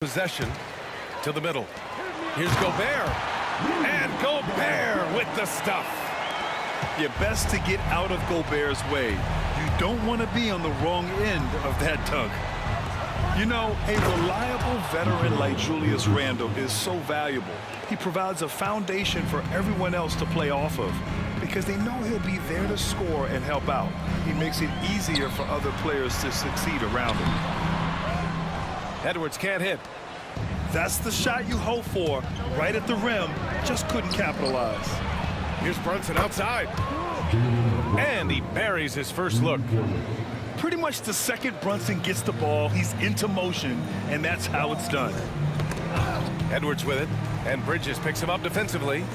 Possession to the middle. Here's Gobert. And Gobert with the stuff. You're best to get out of Gobert's way. You don't want to be on the wrong end of that dunk. You know, a reliable veteran like Julius Randle is so valuable. He provides a foundation for everyone else to play off of because they know he'll be there to score and help out. He makes it easier for other players to succeed around him. Edwards can't hit. That's the shot you hope for, right at the rim. Just couldn't capitalize. Here's Brunson outside. And he buries his first look. Pretty much the second Brunson gets the ball, he's into motion, and that's how it's done. Edwards with it, and Bridges picks him up defensively.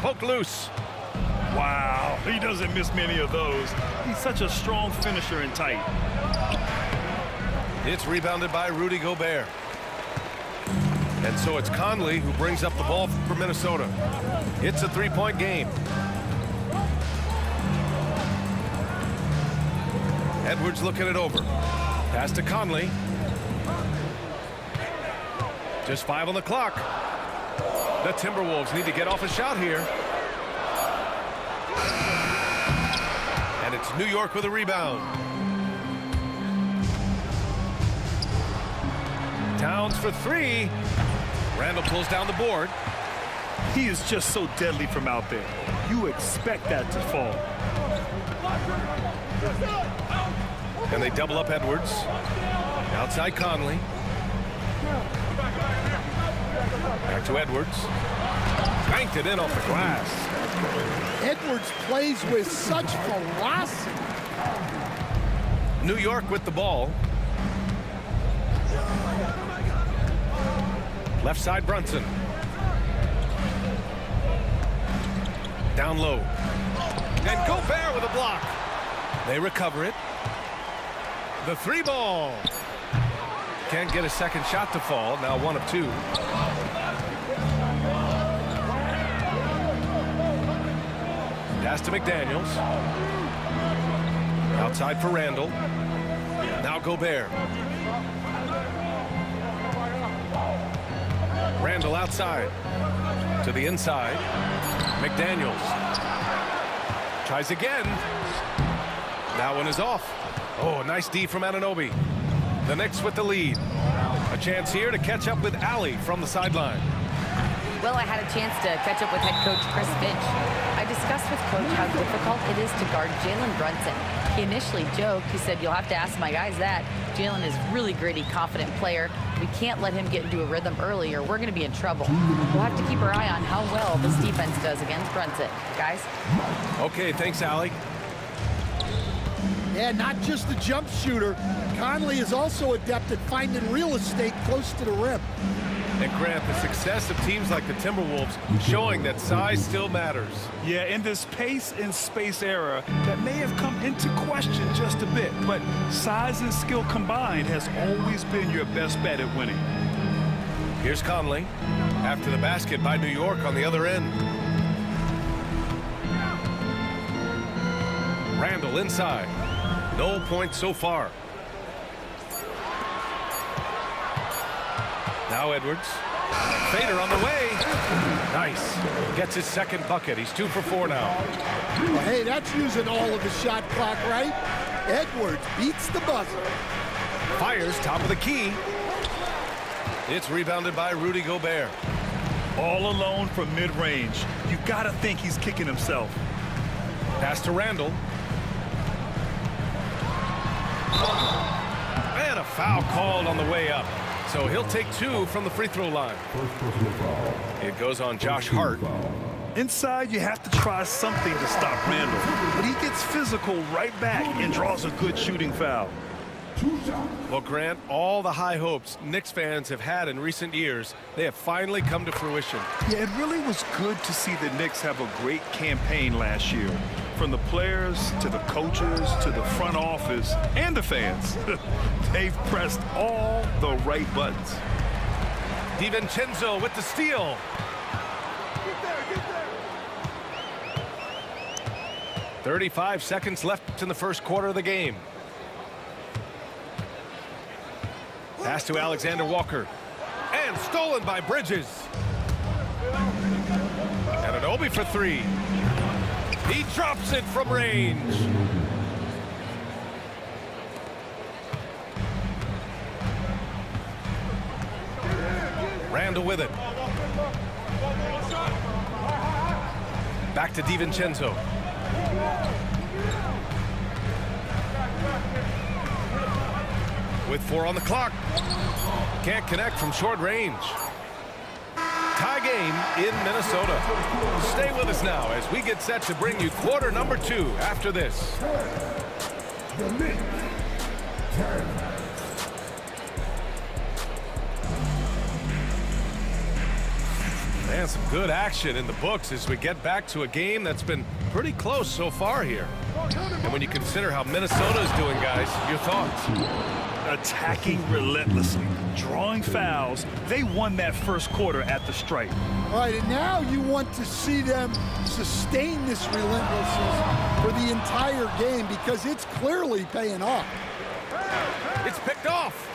Poked loose. Wow, he doesn't miss many of those. He's such a strong finisher and tight. It's rebounded by Rudy Gobert. And so it's Conley who brings up the ball for Minnesota. It's a three-point game. Edwards looking it over. Pass to Conley. Just 5 on the clock. The Timberwolves need to get off a shot here. And it's New York with a rebound. Towns for 3. Randle pulls down the board. He is just so deadly from out there. You expect that to fall. And they double up Edwards. Outside Conley. Back to Edwards. Banked it in off the glass. Edwards plays with such ferocity. New York with the ball. Left side Brunson. Down low. And Gobert with a block. They recover it. The 3 ball. Can't get a second shot to fall. Now 1 of 2. Pass to McDaniels. Outside for Randle. Now Gobert. Randle outside. To the inside. McDaniels. Tries again. That one is off. Oh, nice D from Anunoby. The Knicks with the lead. A chance here to catch up with Allie from the sideline. Well, I had a chance to catch up with head coach Chris Finch. I discussed with Coach how difficult it is to guard Jalen Brunson. He initially joked. He said, "You'll have to ask my guys that." Jalen is really gritty, confident player. We can't let him get into a rhythm early or we're going to be in trouble. We'll have to keep our eye on how well this defense does against Brunson. Guys? Okay, thanks, Allie. Yeah, not just a jump shooter. Conley is also adept at finding real estate close to the rim. And Grant, the success of teams like the Timberwolves showing that size still matters. Yeah, in this pace and space era, that may have come into question just a bit, but size and skill combined has always been your best bet at winning. Here's Conley after the basket by New York on the other end. Randle inside. No points so far. Now Edwards. Fader on the way. Nice. Gets his second bucket. He's 2 for 4 now. Well, hey, that's using all of the shot clock, right? Edwards beats the buzzer. Fires top of the key. It's rebounded by Rudy Gobert. All alone from mid-range. You got to think he's kicking himself. Pass to Randle. And a foul called on the way up. So he'll take 2 from the free throw line. It goes on Josh Hart. Inside, you have to try something to stop Randle. But he gets physical right back and draws a good shooting foul. Well, Grant, all the high hopes Knicks fans have had in recent years, they have finally come to fruition. Yeah, it really was good to see the Knicks have a great campaign last year. From the players to the coaches to the front office and the fans. They've pressed all the right buttons. DiVincenzo with the steal. 35 seconds left in the first quarter of the game. Pass to Alexander Walker. And stolen by Bridges. Anunoby for three. He drops it from range. Randall with it. Back to DiVincenzo. With 4 on the clock. Can't connect from short range. Tie game in Minnesota. Stay with us now as we get set to bring you quarter number 2 after this. And some good action in the books as we get back to a game that's been pretty close so far here. And when you consider how Minnesota is doing, guys, your thoughts? Attacking relentlessly, drawing fouls. They won that first quarter at the stripe. All right, and now you want to see them sustain this relentlessness for the entire game because it's clearly paying off. It's picked off.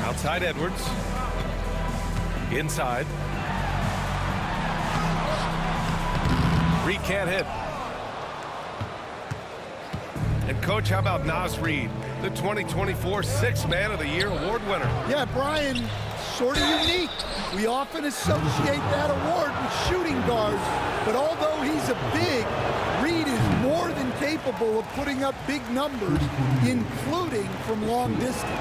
Outside Edwards. Inside. Reed can't hit. And coach, how about Naz Reid, the 2024 Sixth Man of the Year award winner? Yeah, Brian, sort of unique. We often associate that award with shooting guards, but although he's a big, Reid is more than capable of putting up big numbers, including from long distance.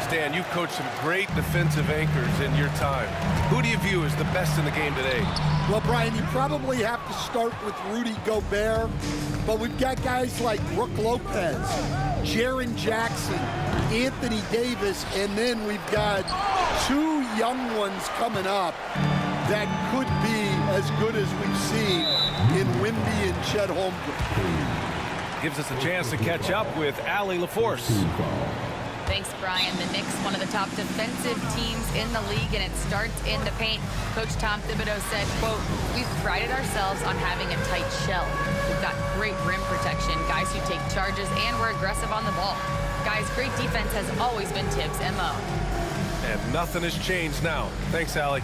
Stan, you coached some great defensive anchors in your time. Who do you view as the best in the game today? Well, Brian, you probably have to start with Rudy Gobert, but we've got guys like Brook Lopez, Jaren Jackson, Anthony Davis, and then we've got 2 young ones coming up that could be as good as we've seen in Wemby and Chet Holmgren. Gives us a chance to catch up with Allie LaForce. Thanks, Brian. The Knicks, one of the top defensive teams in the league, and it starts in the paint. Coach Tom Thibodeau said, quote, "We've prided ourselves on having a tight shell. We've got great rim protection, guys who take charges, and we're aggressive on the ball. Guys, great defense has always been Tibbs' MO." And nothing has changed now. Thanks, Allie.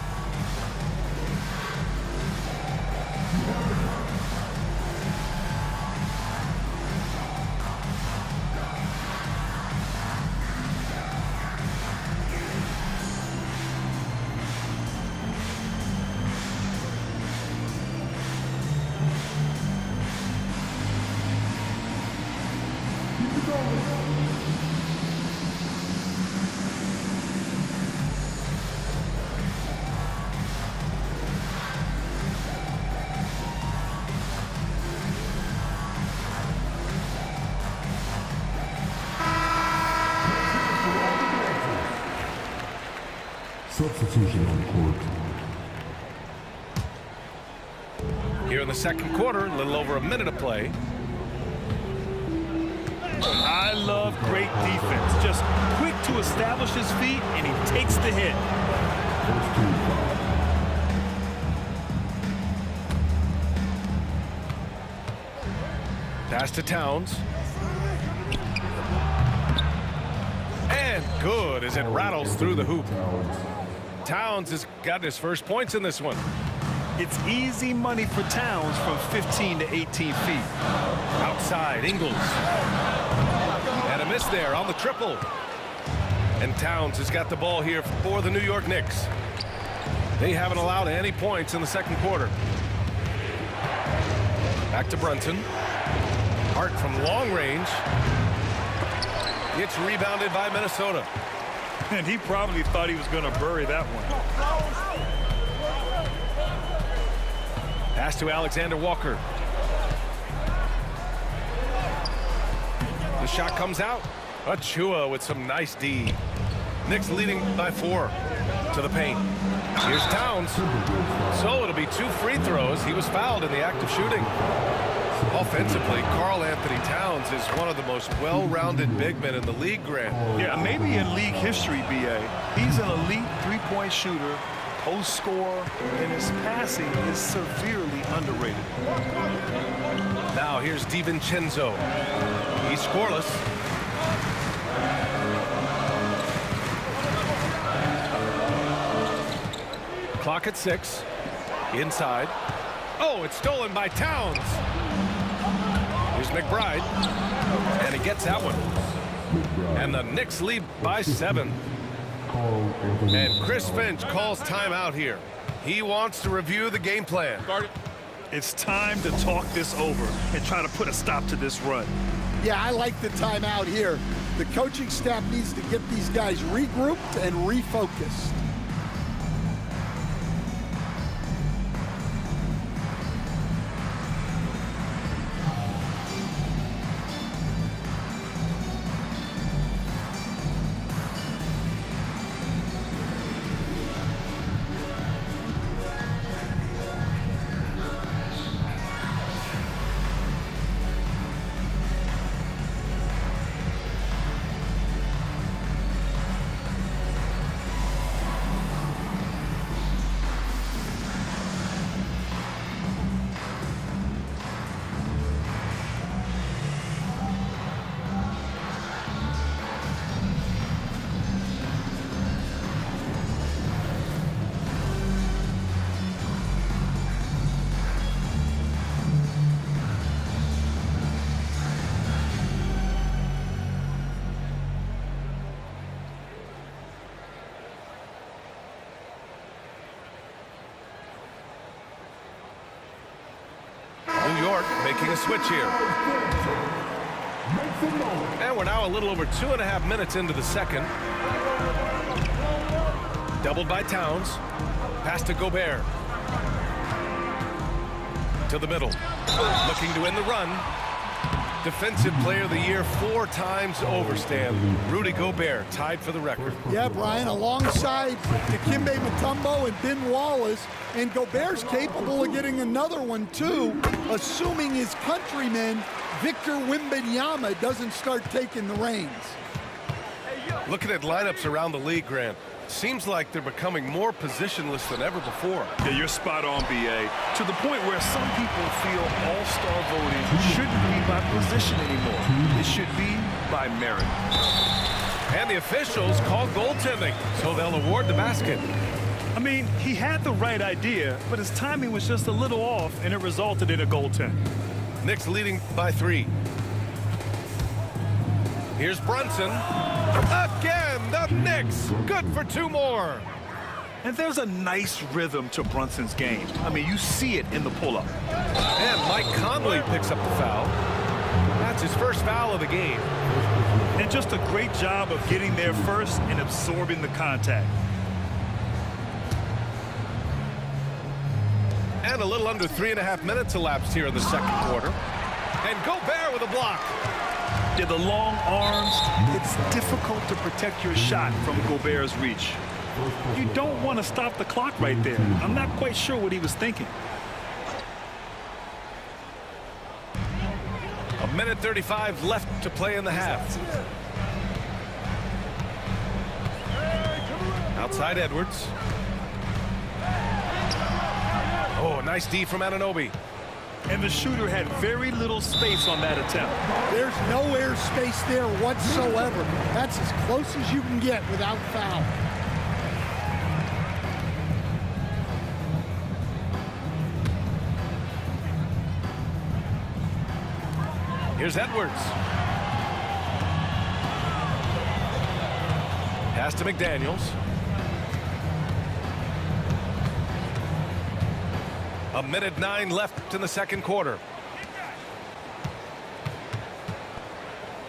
Substitution on court. Here in the second quarter, a little over a minute of play. I love great defense. Just quick to establish his feet, and he takes the hit. Pass to Towns. And good as it rattles through the hoop. Towns has got his first points in this one. It's easy money for Towns from 15 to 18 feet. Outside, Ingles. And a miss there on the triple. And Towns has got the ball here for the New York Knicks. They haven't allowed any points in the second quarter. Back to Brunson. Hart from long range. It's rebounded by Minnesota. And he probably thought he was going to bury that one. Pass to Alexander Walker. The shot comes out. Achua with some nice D. Knicks leading by 4 to the paint. Here's Towns. So it'll be 2 free throws. He was fouled in the act of shooting. Offensively, Karl Anthony Towns is one of the most well-rounded big men in the league, Grant. Yeah, maybe in league history, B.A. He's an elite three-point shooter, post scorer, and his passing is severely underrated. Now here's DiVincenzo. He's scoreless. Clock at 6. Inside. Oh, it's stolen by Towns. Here's McBride. And he gets that one. And the Knicks lead by 7. And Chris Finch calls timeout here. He wants to review the game plan. It's time to talk this over and try to put a stop to this run. Yeah, I like the timeout here. The coaching staff needs to get these guys regrouped and refocused. New York making a switch here. And we're now a little over 2.5 minutes into the second. Doubled by Towns. Pass to Gobert. To the middle. Looking to win the run. Defensive Player of the Year 4 times over, Stan. Rudy Gobert tied for the record. Yeah, Brian, alongside Dikembe Mutombo and Ben Wallace, and Gobert's capable of getting another one too, assuming his countryman Victor Wembanyama doesn't start taking the reins. Looking at lineups around the league, Grant, seems like they're becoming more positionless than ever before. Yeah, you're spot on, B.A. To the point where some people feel all-star voting shouldn't be by position anymore. It should be by merit. And the officials call goaltending, so they'll award the basket. I mean, he had the right idea, but his timing was just a little off, and it resulted in a goaltend. Knicks leading by 3. Here's Brunson. Again, the Knicks. Good for 2 more. And there's a nice rhythm to Brunson's game. I mean, you see it in the pull-up. And Mike Conley picks up the foul. That's his first foul of the game. And just a great job of getting there first and absorbing the contact. And a little under 3.5 minutes elapsed here in the second quarter. And Gobert with a block. Yeah, the long arms, it's difficult to protect your shot from Gobert's reach. You don't want to stop the clock right there. I'm not quite sure what he was thinking. 1:35 left to play in the half. Outside Edwards. Oh, nice D from Anunoby. And the shooter had very little space on that attempt. There's no air space there whatsoever. That's as close as you can get without foul. Here's Edwards. Pass to McDaniels. 1:09 left in the second quarter.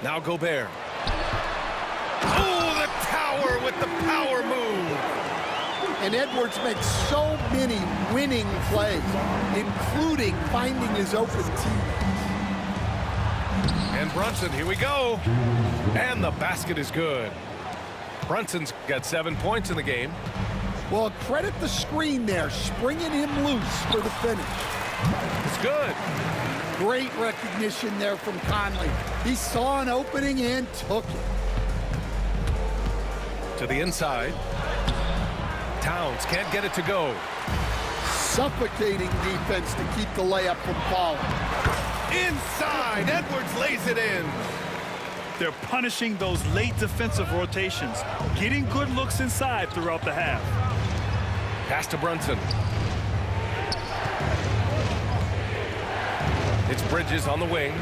Now Gobert. Oh, the tower with the power move. And Edwards makes so many winning plays, including finding his open teammate. And Brunson, here we go. And the basket is good. Brunson's got 7 points in the game. Well, credit the screen there, springing him loose for the finish. It's good. Great recognition there from Conley. He saw an opening and took it. To the inside. Towns can't get it to go. Suffocating defense to keep the layup from falling. Inside, Edwards lays it in. They're punishing those late defensive rotations, getting good looks inside throughout the half. Pass to Brunson. It's Bridges on the wing.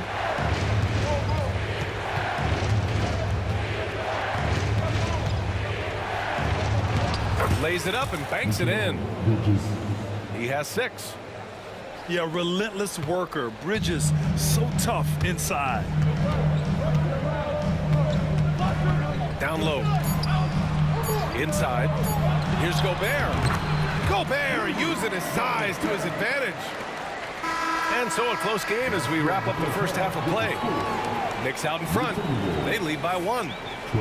Lays it up and banks it in. He has 6. Yeah, relentless worker. Bridges, so tough inside. Down low. Inside. Here's Gobert. Gobert using his size to his advantage. And so a close game as we wrap up the first half of play. Knicks out in front. They lead by 1.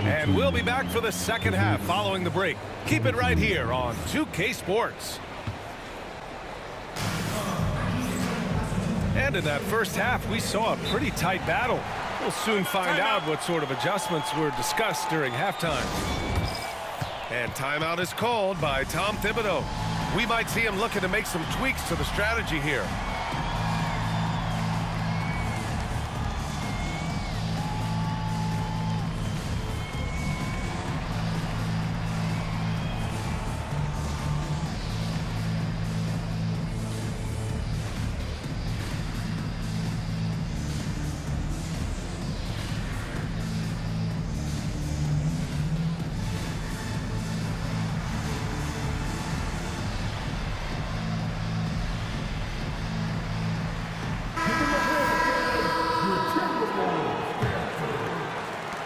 And we'll be back for the second half following the break. Keep it right here on 2K Sports. And in that first half, we saw a pretty tight battle. We'll soon find out what sort of adjustments were discussed during halftime. And timeout is called by Tom Thibodeau. We might see him looking to make some tweaks to the strategy here.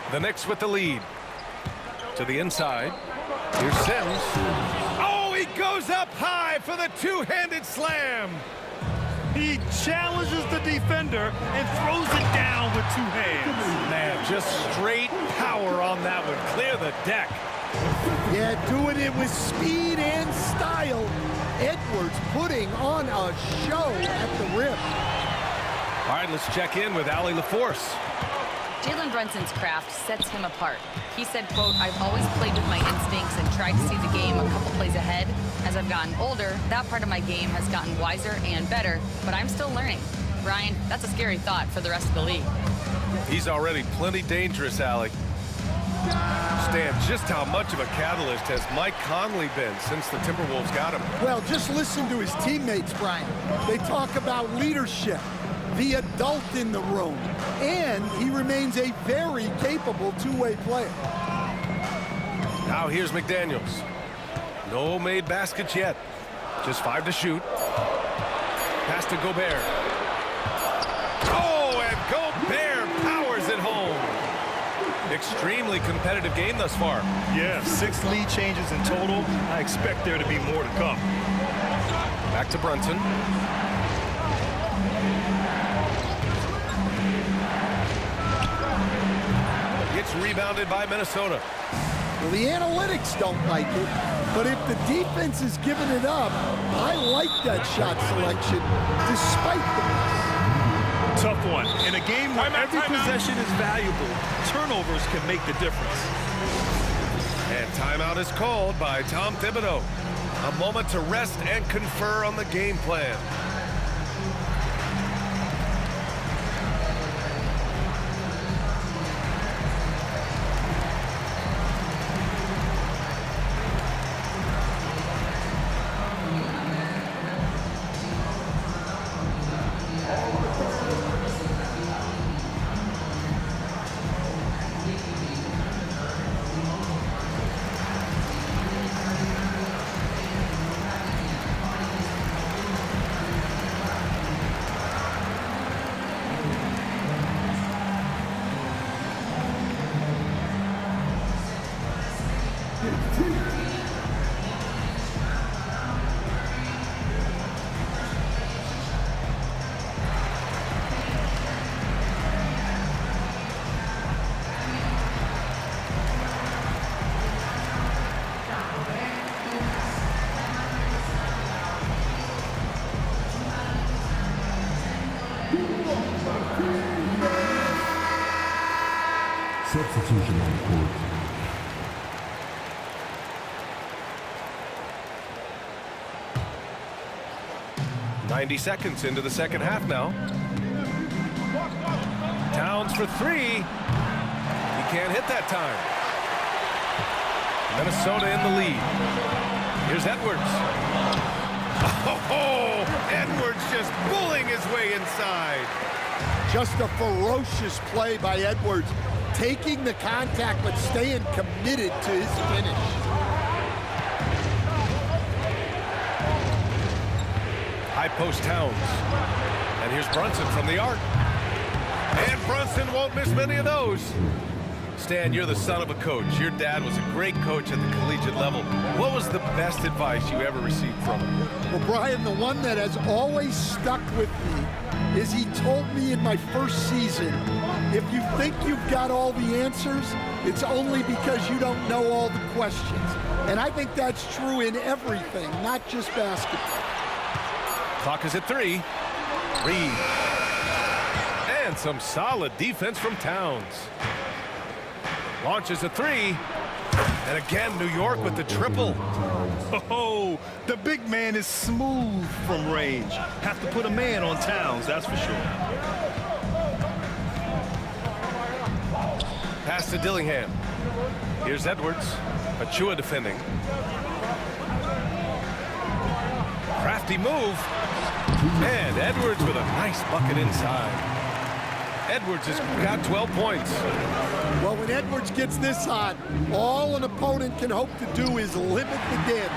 The Knicks with the lead. To the inside. Here's Sims. Oh, he goes up high for the two-handed slam. He challenges the defender and throws it down with 2 hands. Man, just straight power on that one. Clear the deck. Yeah, doing it with speed and style. Edwards putting on a show at the rim. All right, let's check in with Allie LaForce. Jalen Brunson's craft sets him apart. He said, quote, "I've always played with my instincts and tried to see the game a couple plays ahead. As I've gotten older, that part of my game has gotten wiser and better, but I'm still learning." Brian, that's a scary thought for the rest of the league. He's already plenty dangerous, Allie. Stan, just how much of a catalyst has Mike Conley been since the Timberwolves got him? Well, just listen to his teammates, Brian. They talk about leadership, the adult in the room, and he remains a very capable two-way player. Now here's McDaniels. No made baskets yet. Just 5 to shoot. Pass to Gobert. Oh, and Gobert powers it home. Extremely competitive game thus far. Yeah, 6 lead changes in total. I expect there to be more to come. Back to Brunson. Gets rebounded by Minnesota. Well, the analytics don't like it, but if the defense is giving it up, I like that shot selection despite the miss. Tough one. In a game where every possession is valuable, turnovers can make the difference. And timeout is called by Tom Thibodeau. A moment to rest and confer on the game plan. Substitution on the court. .90 seconds into the second half now. Towns for 3. can't hit that time. Minnesota in the lead. Here's Edwards. Oh, Edwards just bullying his way inside. Just a ferocious play by Edwards, taking the contact but staying committed to his finish. High post Towns. And here's Brunson from the arc. And Brunson won't miss many of those. Stan, you're the son of a coach. Your dad was a great coach at the collegiate level. What was the best advice you ever received from him? Well, Brian, the one that has always stuck with me is he told me in my first season, if you think you've got all the answers, it's only because you don't know all the questions. And I think that's true in everything, not just basketball. Clock is at 3. Reed. And some solid defense from Towns. Launches a 3. And again, New York with the triple. Oh, the big man is smooth from range. Have to put a man on Towns, that's for sure. Pass to Dillingham. Here's Edwards. Achua defending. Crafty move. And Edwards with a nice bucket inside. Edwards has got 12 points. Well, when Edwards gets this hot, all an opponent can hope to do is limit the damage.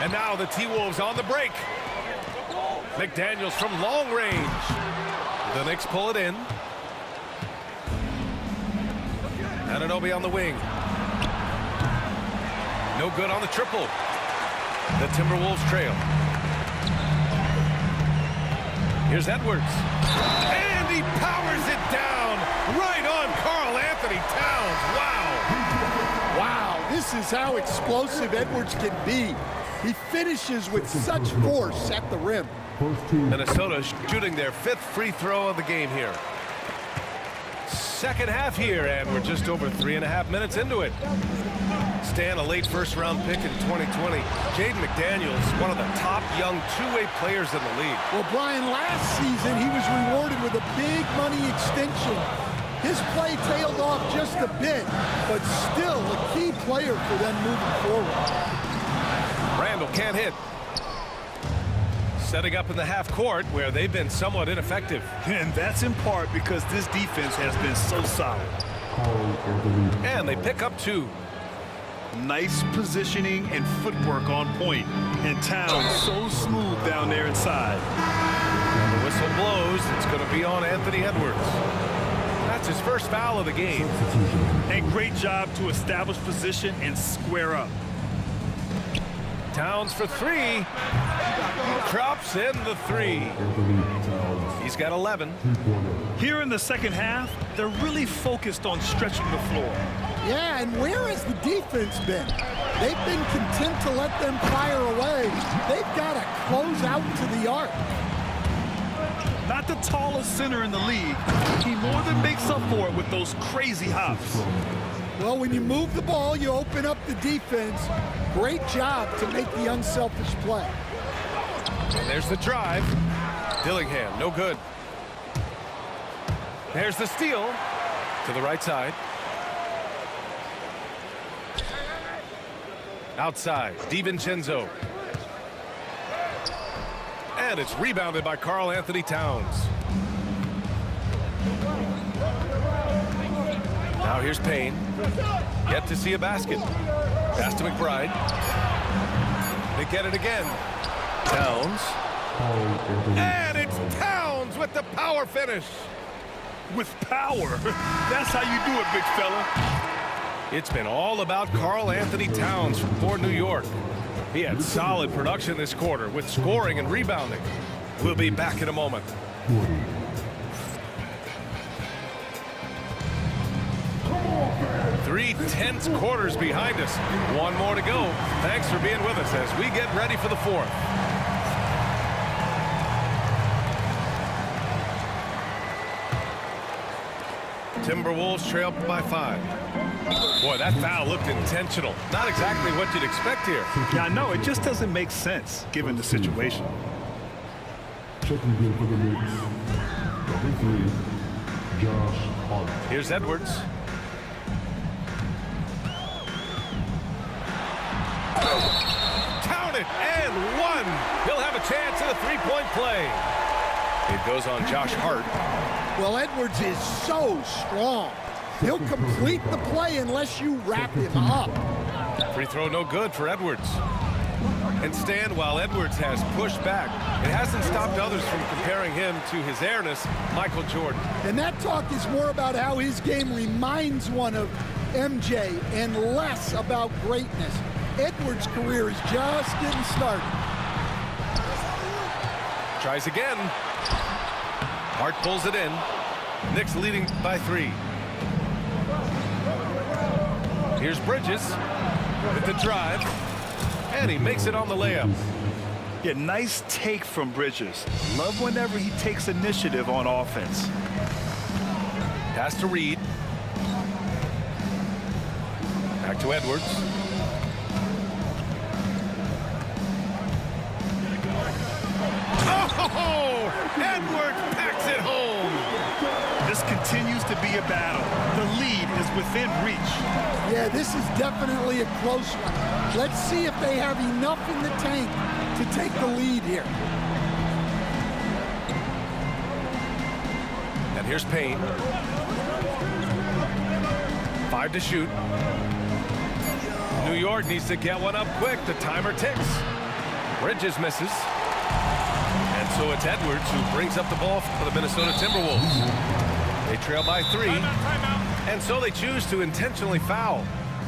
And now the T-Wolves on the break. McDaniels from long range. The Knicks pull it in. Anunoby on the wing. No good on the triple. The Timberwolves trail. Here's Edwards. And he powers it down right on Karl Anthony Towns. Wow. Wow, this is how explosive Edwards can be. He finishes with such force at the rim. Minnesota shooting their 5th free throw of the game here. Second half here, and we're just over 3.5 minutes into it. Stan, a late first-round pick in 2020. Jaden McDaniels, one of the top young two-way players in the league. Well, Brian, last season he was rewarded with a big money extension. His play tailed off just a bit, but still a key player for them moving forward. Randall can't hit. Setting up in the half court where they've been somewhat ineffective. And that's in part because this defense has been so solid. And they pick up 2. Nice positioning and footwork on point. And Towns so smooth down there inside. When the whistle blows, it's going to be on Anthony Edwards. That's his first foul of the game. And great job to establish position and square up. Towns for 3. Drops in the 3. He's got 11. Here in the second half, they're really focused on stretching the floor. Yeah, and where has the defense been? They've been content to let them fire away. They've got to close out to the arc. Not the tallest center in the league. He more than makes up for it with those crazy hops. Well, when you move the ball, you open up the defense. Great job to make the unselfish play. And there's the drive. Dillingham, no good. There's the steal to the right side. Outside, DiVincenzo. And it's rebounded by Karl Anthony Towns. Now here's Payne. Yet to see a basket. Pass to McBride. They get it again. Towns. And it's Towns with the power finish. With power. That's how you do it, big fella. It's been all about Karl Anthony Towns for New York. He had solid production this quarter with scoring and rebounding. We'll be back in a moment. 3 tense quarters behind us. 1 more to go. Thanks for being with us as we get ready for the 4th. Timberwolves trail by 5. Boy, that foul looked intentional. Not exactly what you'd expect here. Yeah, I know. It just doesn't make sense given the situation. Checking in for the Knicks. Number 3, Josh Hart. Here's Edwards. Count it, and one. He'll have a chance at a three-point play. It goes on Josh Hart. Well, Edwards is so strong. He'll complete the play unless you wrap him up. Free throw no good for Edwards. And Stan, while Edwards has pushed back, it hasn't stopped others from comparing him to his airness, Michael Jordan. And that talk is more about how his game reminds one of MJ and less about greatness. Edwards' career is just getting started. Tries again. Hart pulls it in. Knicks leading by 3. Here's Bridges with the drive. And he makes it on the layup. Yeah, nice take from Bridges. Love whenever he takes initiative on offense. Pass to Reed. Back to Edwards. Oh, Edwards packs it home. This continues to be a battle. The lead is within reach. Yeah, this is definitely a close one. Let's see if they have enough in the tank to take the lead here. And here's Payne. 5 to shoot. New York needs to get one up quick. The timer ticks. Bridges misses. And so it's Edwards who brings up the ball for the Minnesota Timberwolves. They trail by 3. And so they choose to intentionally foul.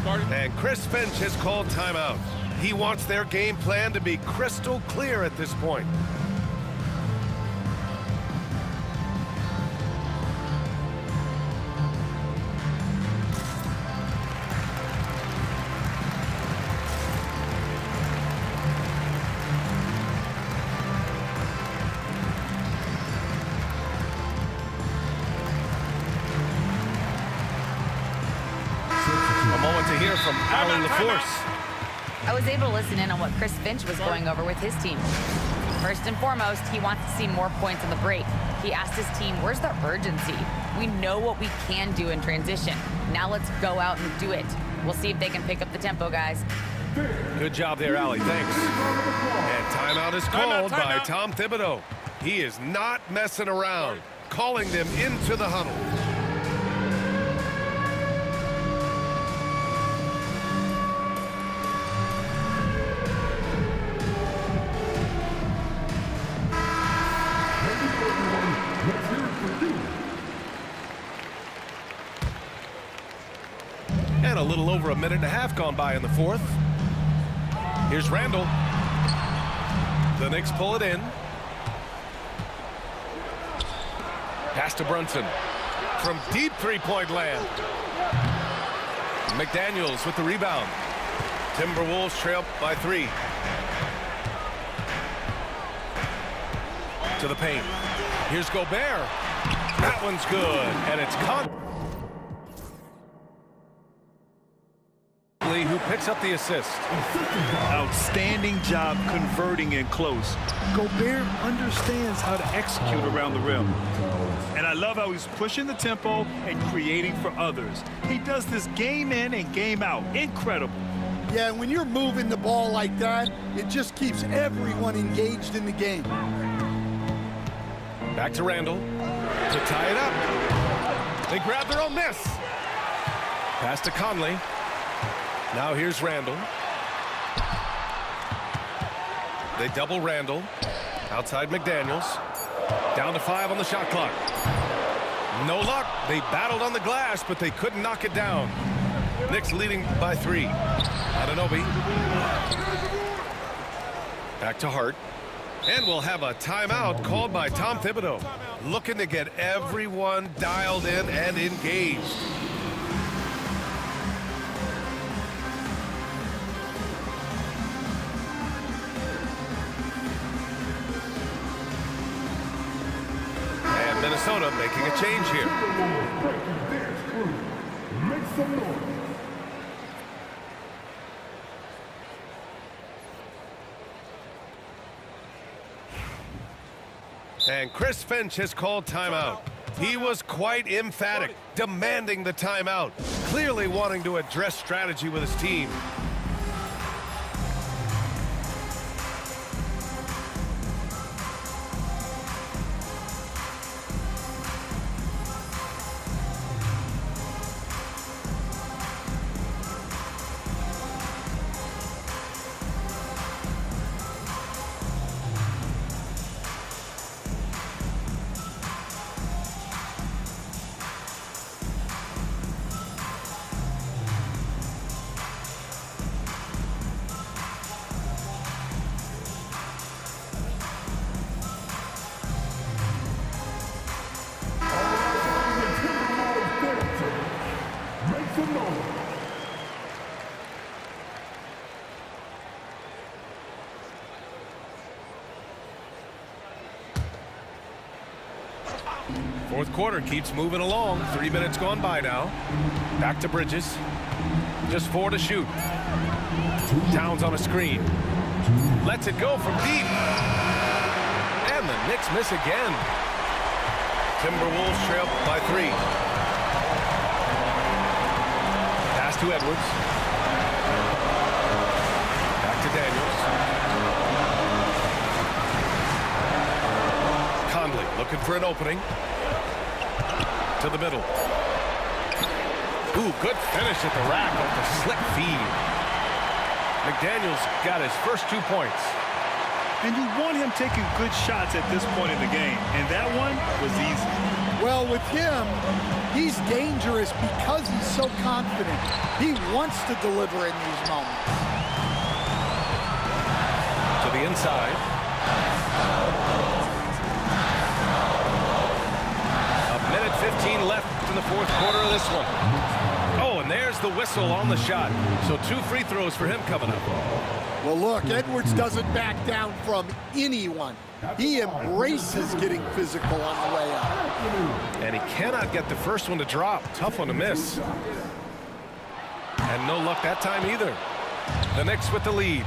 And Chris Finch has called timeout. He wants their game plan to be crystal clear at this point. To hear from Alan LaForce. I was able to listen in on what Chris Finch was going over with his team. First and foremost, he wants to see more points on the break. He asked his team, where's the urgency? We know what we can do in transition. Now let's go out and do it. We'll see if they can pick up the tempo, guys. Good job there, Allie. Thanks. And timeout is called by Tom Thibodeau. He is not messing around, calling them into the huddle. And a little over a minute and a half gone by in the 4th. Here's Randall. The Knicks pull it in. Pass to Brunson. From deep three-point land. McDaniels with the rebound. Timberwolves trail by 3. To the paint. Here's Gobert. That one's good. And it's who picks up the assist. Outstanding job converting in close. Gobert understands how to execute around the rim. And I love how he's pushing the tempo and creating for others. He does this game in and game out. Incredible. Yeah, when you're moving the ball like that, it just keeps everyone engaged in the game. Back to Randall to tie it up. They grab their own miss. Pass to Conley. Now here's Randall. They double Randall. Outside McDaniels. Down to 5 on the shot clock. No luck. They battled on the glass, but they couldn't knock it down. Knicks leading by 3. Anunoby. Back to Hart. And we'll have a timeout called by Tom Thibodeau. Looking to get everyone dialed in and engaged. And Minnesota making a change here. Make some noise. And Chris Finch has called timeout. He was quite emphatic, demanding the timeout, clearly wanting to address strategy with his team. Fourth quarter keeps moving along. 3 minutes gone by now. Back to Bridges. Just 4 to shoot. Towns on a screen. Lets it go from deep. And the Knicks miss again. Timberwolves trail by 3. Pass to Edwards. Back to Daniels. Conley looking for an opening. To the middle. Ooh, good finish at the rack off the slick feed. McDaniels got his first 2 points. And you want him taking good shots at this point in the game, and that one was easy. Well, with him, he's dangerous because he's so confident. He wants to deliver in these moments. To the inside. A minute 15 left in the fourth quarter of this one. Oh, and there's the whistle on the shot. So 2 free throws for him coming up. Well, look, Edwards doesn't back down from anyone. He embraces getting physical on the way up. And he cannot get the first one to drop. Tough one to miss. And no luck that time either. The Knicks with the lead.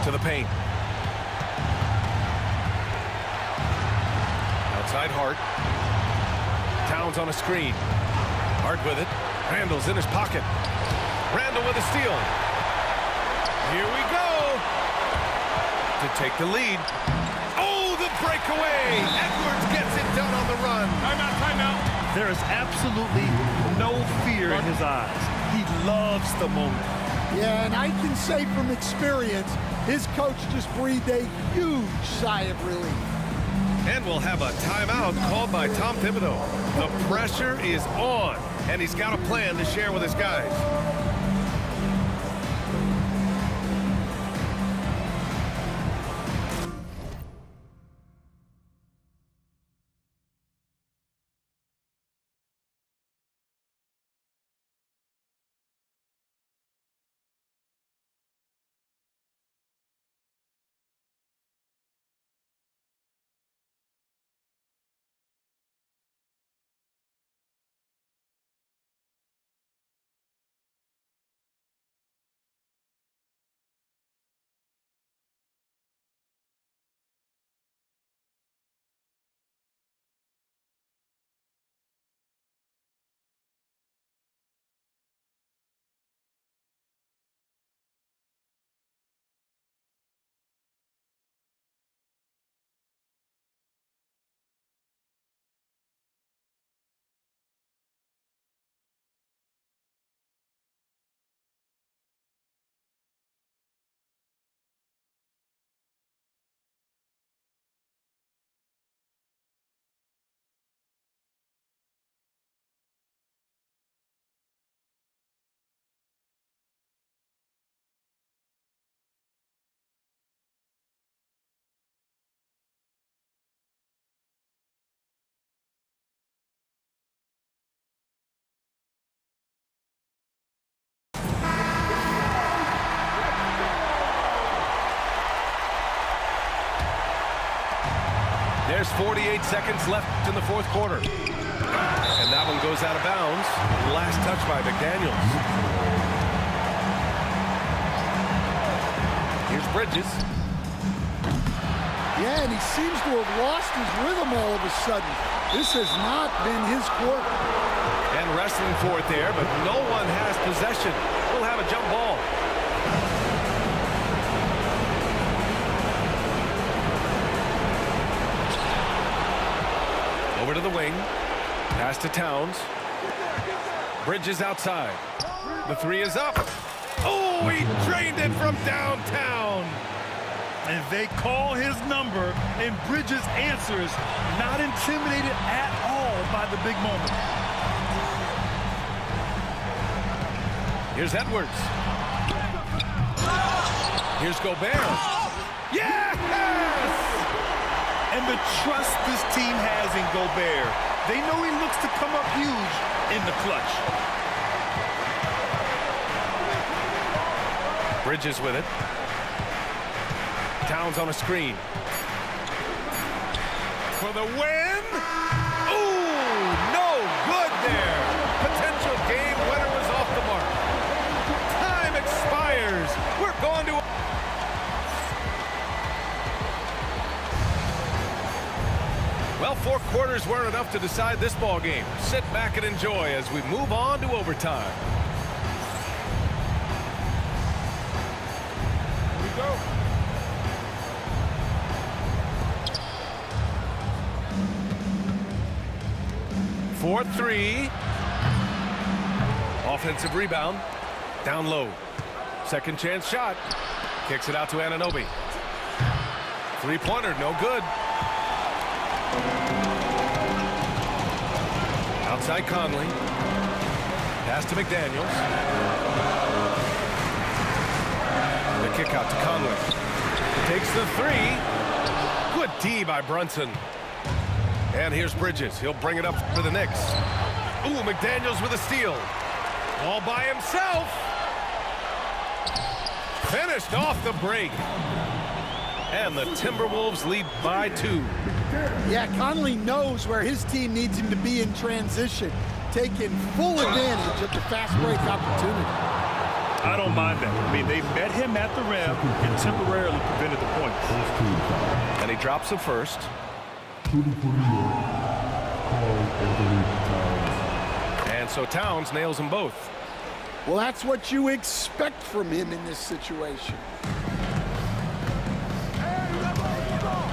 To the paint. Outside Hart. Towns on a screen. Hart with it. Randall's in his pocket. Randall with a steal. Here we go. To take the lead. Oh, the breakaway. Edwards gets it done on the run. Timeout, timeout. There is absolutely no fear in his eyes. He loves the moment. Yeah, and I can say from experience, his coach just breathed a huge sigh of relief. And we'll have a timeout called by Tom Thibodeau. The pressure is on, and he's got a plan to share with his guys. There's 48 seconds left in the fourth quarter. And that one goes out of bounds. Last touch by McDaniels. Here's Bridges. Yeah, and he seems to have lost his rhythm all of a sudden. This has not been his quarter. And wrestling for it there, but no one has possession. We'll have a jump ball. Over to the wing. Pass to Towns. Bridges outside. The three is up. Oh, he drained it from downtown. And they call his number, and Bridges answers, not intimidated at all by the big moment. Here's Edwards. Here's Gobert. Yes! And the trust this team has in Gobert. They know he looks to come up huge in the clutch. Bridges with it. Towns on a screen. For the win. Ooh, no good there. Potential game winner was off the mark. Time expires. We're going to... Well, 4 quarters weren't enough to decide this ball game. Sit back and enjoy as we move on to overtime. Here we go. For 3. Offensive rebound. Down low. Second chance shot. Kicks it out to Anunoby. Three-pointer, no good. Outside Conley. Pass to McDaniels. The kick out to Conley. Takes the 3. Good D by Brunson. And here's Bridges. He'll bring it up for the Knicks. Ooh, McDaniels with a steal. All by himself. Finished off the break. And the Timberwolves lead by 2. Yeah, Conley knows where his team needs him to be in transition, taking full advantage of the fast break opportunity. I don't mind that. I mean, they met him at the rim and temporarily prevented the point. And he drops the first. And so Towns nails them both. Well, that's what you expect from him in this situation.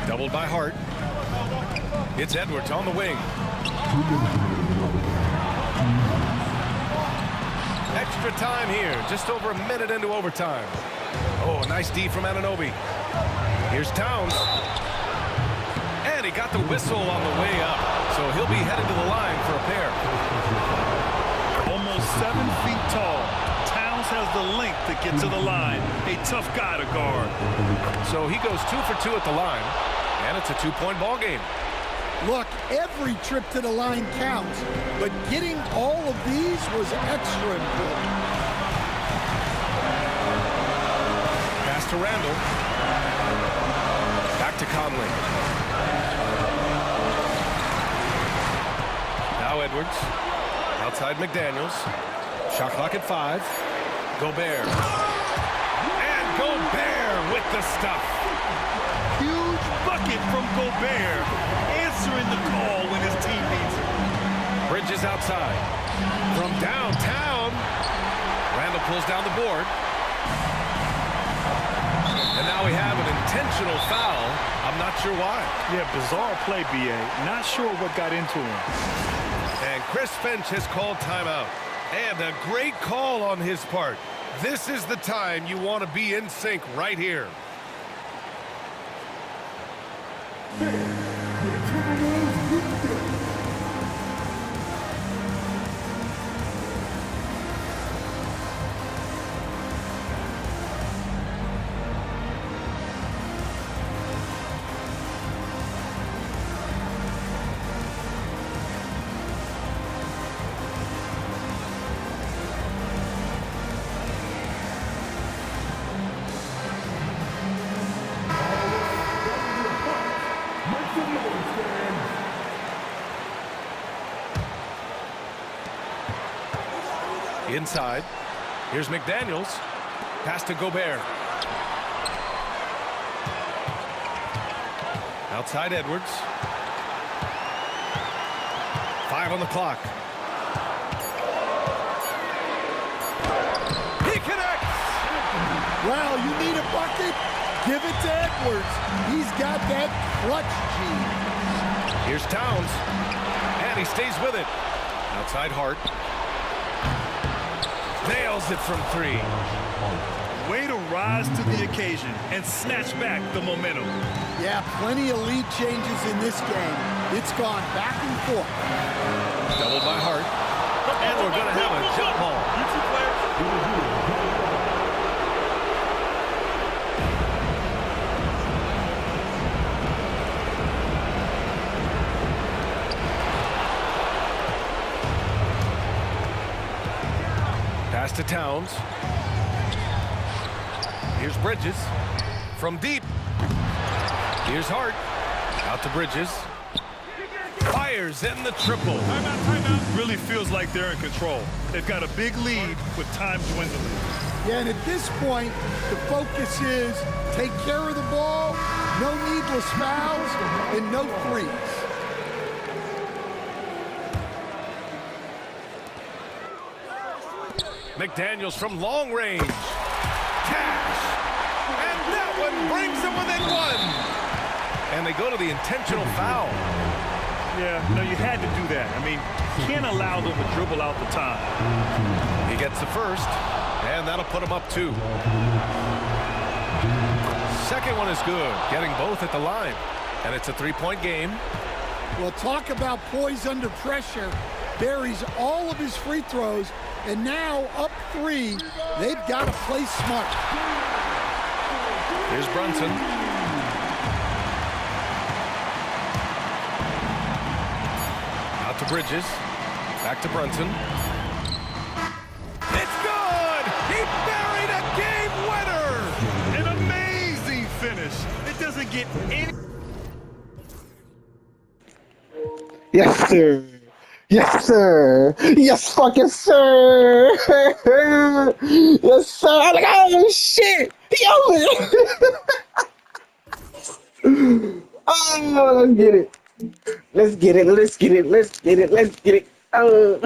Doubled by Hart. It's Edwards on the wing. Extra time here, just over a minute into overtime. Oh, nice D from Anunoby. Here's Towns. And he got the whistle on the way up, so he'll be headed to the line for a pair. Almost 7 feet tall. Towns has the length to get to the line. A tough guy to guard. So he goes 2 for 2 at the line, and it's a 2-point ball game. Look, every trip to the line counts, but getting all of these was extra important. Pass to Randall. Back to Conley. Now Edwards. Outside McDaniels. Shot clock at 5. Gobert. And Gobert with the stuff. Huge bucket from Gobert, answering the call when his team needs it. Bridges outside. From downtown. Randall pulls down the board. And now we have an intentional foul. I'm not sure why. Yeah, bizarre play, B.A. Not sure what got into him. And Chris Finch has called timeout. And a great call on his part. This is the time you want to be in sync right here. Inside. Here's McDaniels. Pass to Gobert. Outside Edwards. 5 on the clock. He connects. Well, you need a bucket? Give it to Edwards. He's got that clutch gene. Here's Towns. And he stays with it. Outside Hart. Nails it from 3. Way to rise to the occasion and snatch back the momentum. Yeah, plenty of lead changes in this game. It's gone back and forth. Doubled by Hart. And we're going to have a jump ball. Pass to Towns. Here's Bridges. From deep. Here's Hart. Out to Bridges. Fires in the triple. Timeout. Really feels like they're in control. They've got a big lead with time dwindling. Yeah, and at this point, the focus is take care of the ball, no needless fouls, and no threes. McDaniels from long range. Cash. And that one brings them within 1. And they go to the intentional foul. Yeah, no, you had to do that. I mean, you can't allow them to dribble out the time. He gets the first, and that'll put him up 2. Second one is good, getting both at the line. And it's a 3-point game. Well, talk about poise under pressure. Buries all of his free throws, and now up 3. They've got to play smart. Here's Brunson. Out to Bridges. Back to Brunson. It's good! He buried a game winner! An amazing finish. It doesn't get any... Yes, sir. Yes, sir. Yes, fucking sir. Yes, sir. I'm like, oh, shit. He over it. Oh, let's get it. Let's get it. Let's get it. Let's get it. Let's get it. Oh.